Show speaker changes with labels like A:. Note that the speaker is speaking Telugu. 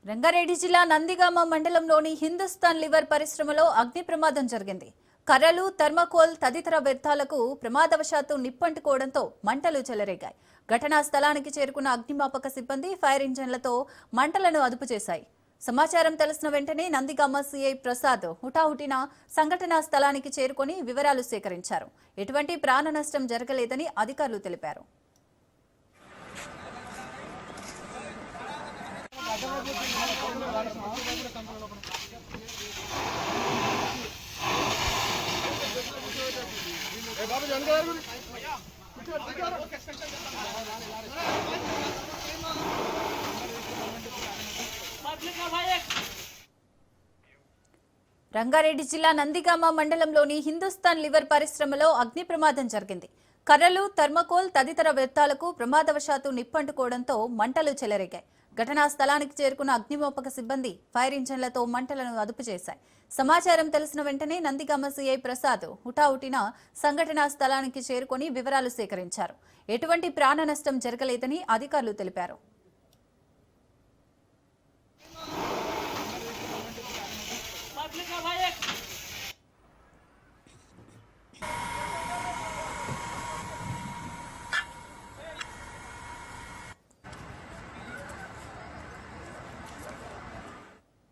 A: రంగారెడ్డి జిల్లా నందిగామ మండలంలోని హిందుస్థాన్ లివర్ పరిశ్రమలో అగ్ని ప్రమాదం జరిగింది. కర్రలు, థర్మాకోల్ తదితర వ్యర్థాలకు ప్రమాదవశాత్తు నిప్పంటుకోవడంతో మంటలు చెలరేగాయి. ఘటనా స్థలానికి చేరుకున్న అగ్నిమాపక సిబ్బంది ఫైర్ ఇంజన్లతో మంటలను అదుపు చేశాయి. సమాచారం తెలిసిన వెంటనే నందిగామ సీఐ ప్రసాద్ హుటాహుటిన సంఘటనా స్థలానికి చేరుకొని వివరాలు సేకరించారు. ఎటువంటి ప్రాణ నష్టం జరగలేదని అధికారులు తెలిపారు. రంగారెడ్డి జిల్లా నందిగామ మండలంలోని హిందుస్థాన్ లివర్ పరిశ్రమలో అగ్ని ప్రమాదం జరిగింది. కర్రలు, థర్మాకోల్ తదితర వ్యర్థాలకు ప్రమాదవశాత్తు నిప్పంటుకోవడంతో మంటలు చెలరేగాయి. ఘటనా స్థలానికి చేరుకున్న అగ్నిమాపక సిబ్బంది ఫైర్ ఇంజన్లతో మంటలను అదుపు చేశాయి. సమాచారం తెలిసిన వెంటనే నందిగామ సీఐ ప్రసాద్ హుటాహుటిన సంఘటనా స్థలానికి చేరుకొని వివరాలు సేకరించారు. ఎటువంటి ప్రాణ నష్టం జరగలేదని అధికారులు తెలిపారు.